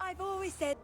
I've always said...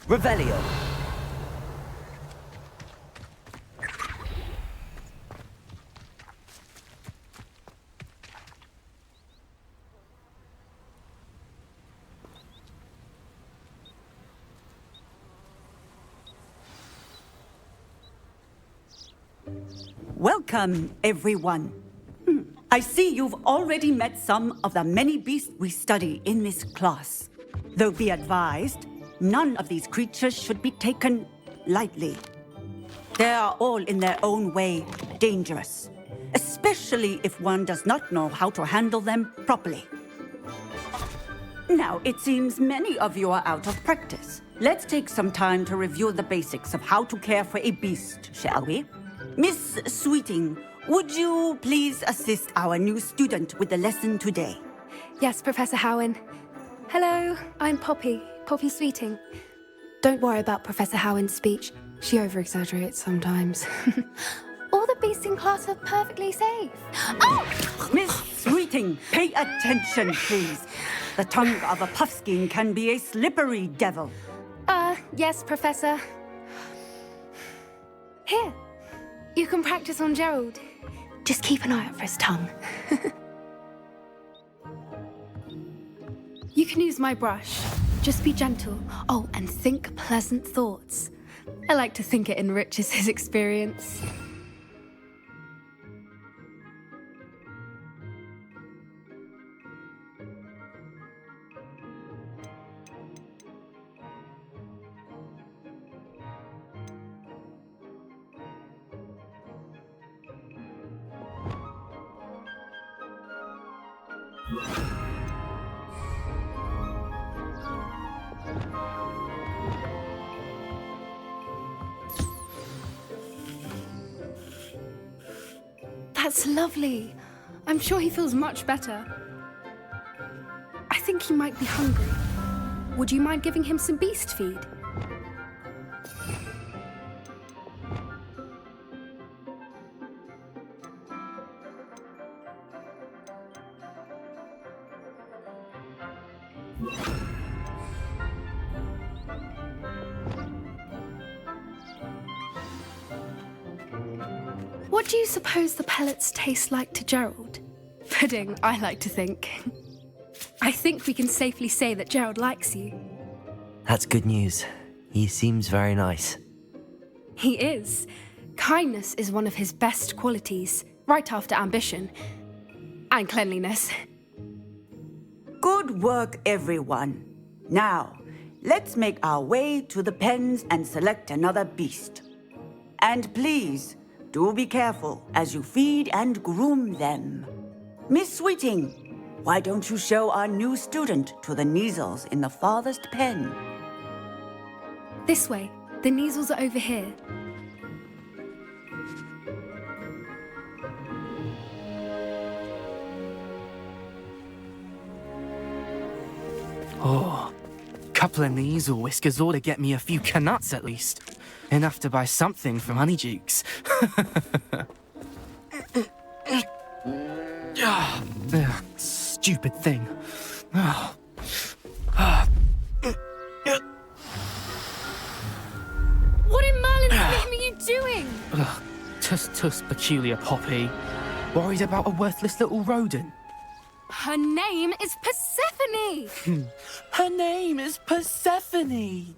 Revelio. Welcome, everyone. I see you've already met some of the many beasts we study in this class. Though be advised, none of these creatures should be taken lightly. They are all in their own way dangerous, especially if one does not know how to handle them properly. Now, it seems many of you are out of practice. Let's take some time to review the basics of how to care for a beast, shall we? Miss Sweeting, would you please assist our new student with the lesson today? Yes, Professor Howin. Hello, I'm Poppy Sweeting. Don't worry about Professor Howin's speech. She over-exaggerates sometimes. All the beasts in class are perfectly safe. Oh! Miss Sweeting, pay attention, please. The tongue of a puffskein can be a slippery devil. Yes, Professor. Here, you can practice on Gerald. Just keep an eye out for his tongue. You can use my brush. Just be gentle. Oh, and think pleasant thoughts. I like to think it enriches his experience. That's lovely. I'm sure he feels much better. I think he might be hungry. Would you mind giving him some beast feed? What do you suppose the pellets taste like to Gerald? Pudding, I like to think. I think we can safely say that Gerald likes you. That's good news. He seems very nice. He is. Kindness is one of his best qualities, right after ambition. And cleanliness. Good work, everyone. Now, let's make our way to the pens and select another beast. And please, do be careful as you feed and groom them. Miss Sweeting, why don't you show our new student to the Neasels in the farthest pen? This way. The Neasels are over here. Oh, couple of Neasel whiskers ought to get me a few canuts at least. Enough to buy something from Honeydukes. stupid thing. What in Merlin's name are you doing? Tuss, peculiar Poppy. Worried about a worthless little rodent? Her name is Persephone! Her name is Persephone!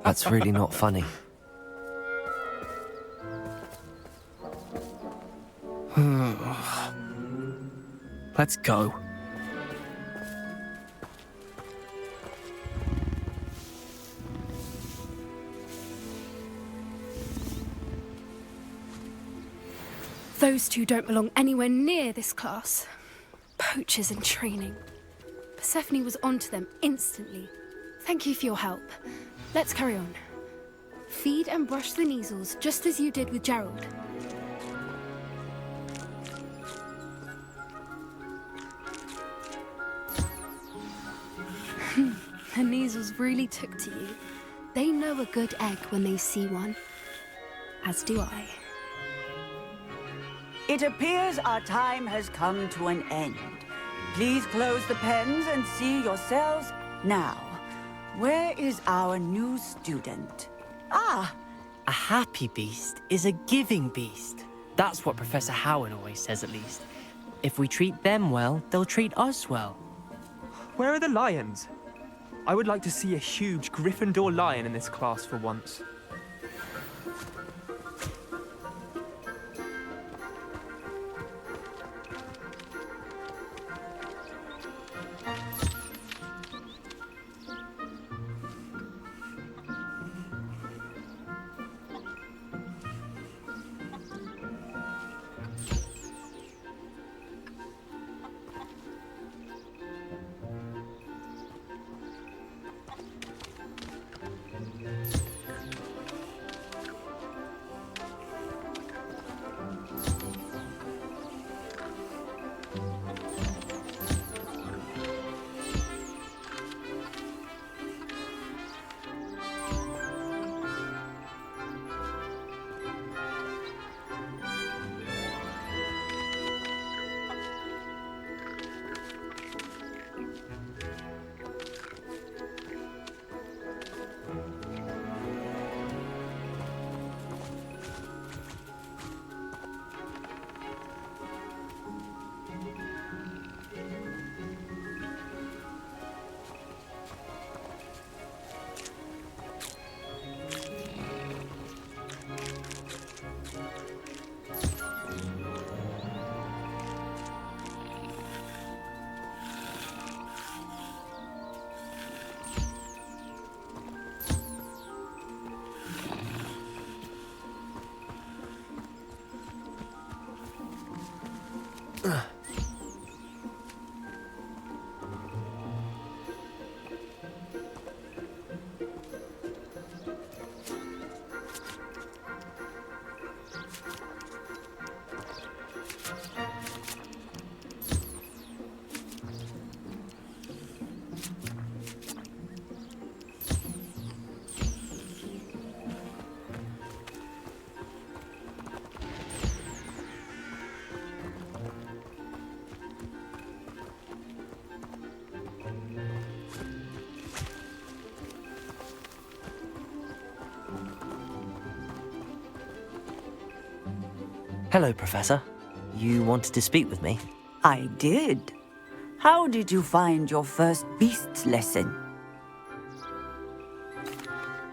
That's really not funny. Let's go. Those two don't belong anywhere near this class. Poachers in training. Persephone was onto them instantly. Thank you for your help. Let's carry on. Feed and brush the Neasels just as you did with Gerald. The Neasels really took to you. They know a good egg when they see one. As do I. It appears our time has come to an end. Please close the pens and see yourselves. Now, where is our new student? Ah, A happy beast is a giving beast. That's what Professor Howin always says, at least. If we treat them well, they'll treat us well. Where are the lions? I would like to see a huge Gryffindor lion in this class for once. Hello, Professor. You wanted to speak with me? I did. How did you find your first beasts lesson?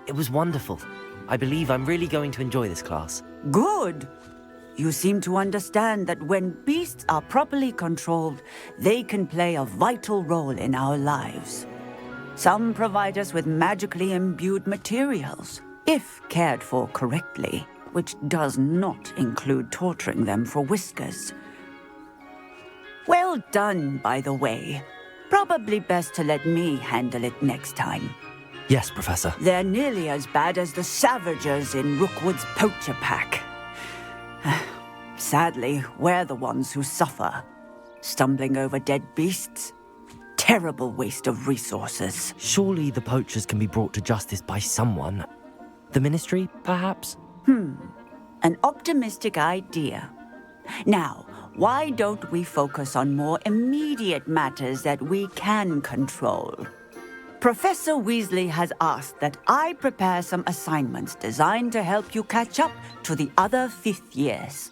It was wonderful. I believe I'm really going to enjoy this class. Good. You seem to understand that when beasts are properly controlled, they can play a vital role in our lives. Some provide us with magically imbued materials, if cared for correctly, which does not include torturing them for whiskers. Well done, by the way. Probably best to let me handle it next time. Yes, Professor. They're nearly as bad as the Savagers in Rookwood's poacher pack. Sadly, we're the ones who suffer. Stumbling over dead beasts. Terrible waste of resources. Surely the poachers can be brought to justice by someone. The Ministry, perhaps? An optimistic idea. Now, why don't we focus on more immediate matters that we can control? Professor Weasley has asked that I prepare some assignments designed to help you catch up to the other fifth years.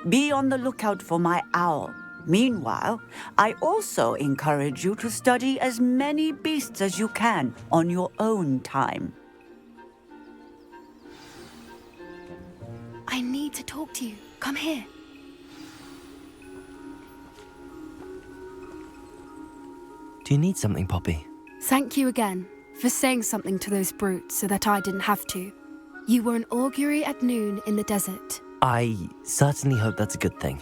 Be on the lookout for my owl. Meanwhile, I also encourage you to study as many beasts as you can on your own time. I need to talk to you. Come here. Do you need something, Poppy? Thank you again for saying something to those brutes so that I didn't have to. You were an augury at noon in the desert. I certainly hope that's a good thing.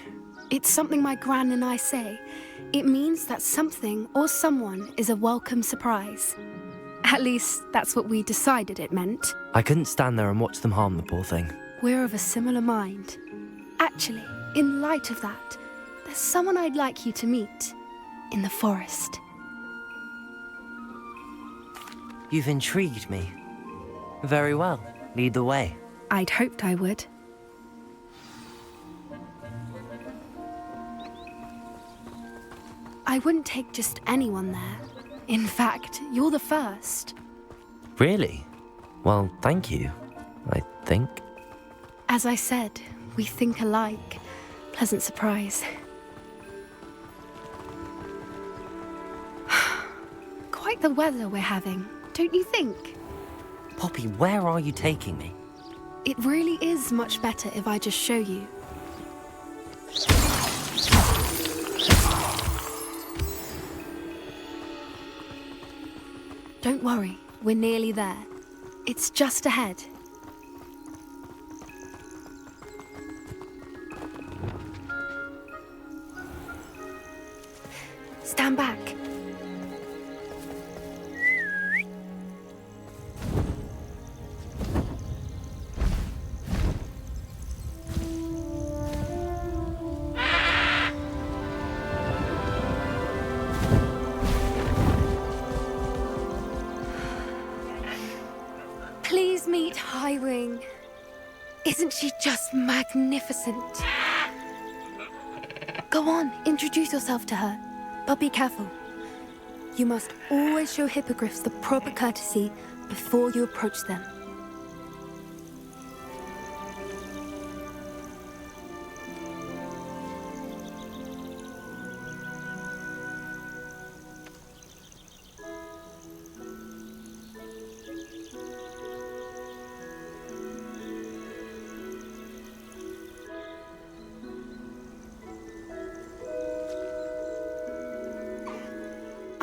It's something my gran and I say. It means that something or someone is a welcome surprise. At least, that's what we decided it meant. I couldn't stand there and watch them harm the poor thing. We're of a similar mind. Actually, in light of that, there's someone I'd like you to meet in the forest. You've intrigued me. Very well. Lead the way. I'd hoped I would. I wouldn't take just anyone there. In fact, you're the first. Really? Well, thank you, I think. As I said, we think alike. Pleasant surprise. Quite the weather we're having, don't you think? Poppy, where are you taking me? It really is much better if I just show you. Don't worry, we're nearly there. It's just ahead. Stand back. Please meet Highwing. Isn't she just magnificent? Go on, introduce yourself to her. But be careful. You must always show hippogriffs the proper courtesy before you approach them.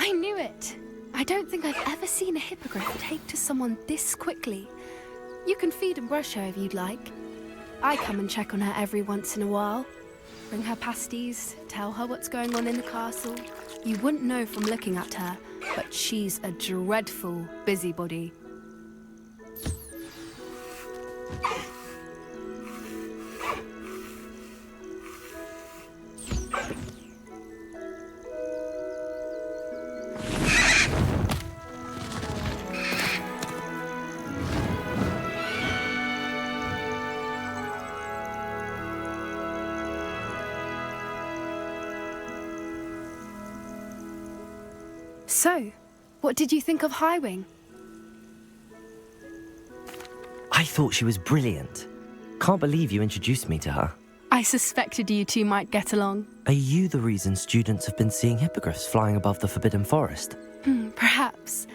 I knew it! I don't think I've ever seen a hippogriff take to someone this quickly. You can feed and brush her if you'd like. I come and check on her every once in a while. Bring her pasties, tell her what's going on in the castle. You wouldn't know from looking at her, but she's a dreadful busybody. So, what did you think of Highwing? I thought she was brilliant. Can't believe you introduced me to her. I suspected you two might get along. Are you the reason students have been seeing hippogriffs flying above the Forbidden Forest? Perhaps.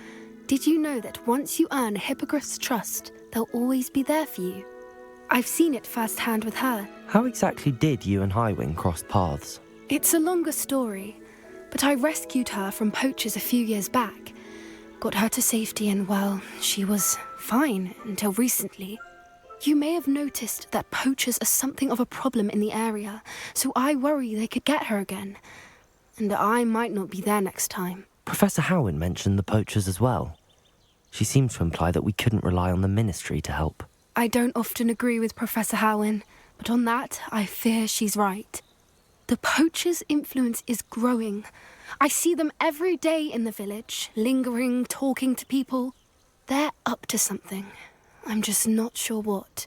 Did you know that once you earn a hippogriff's trust, they'll always be there for you? I've seen it firsthand with her. How exactly did you and Highwing cross paths? It's a longer story, but I rescued her from poachers a few years back. Got her to safety and, well, she was fine until recently. You may have noticed that poachers are something of a problem in the area, so I worry they could get her again. And I might not be there next time. Professor Howin mentioned the poachers as well. She seemed to imply that we couldn't rely on the Ministry to help. I don't often agree with Professor Howin, but on that, I fear she's right. The poachers' influence is growing. I see them every day in the village, lingering, talking to people. They're up to something. I'm just not sure what.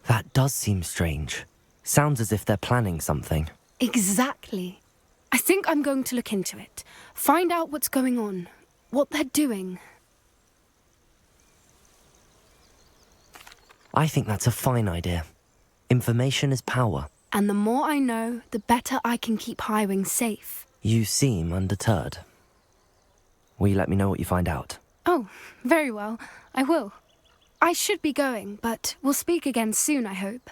That That does seem strange. Sounds as if they're planning something. Exactly. I think I'm going to look into it. Find out what's going on. What they're doing. I think that's a fine idea. Information is power. And the more I know, the better I can keep Highwing safe. You seem undeterred. Will you let me know what you find out? Oh, very well. I will. I should be going, but we'll speak again soon, I hope.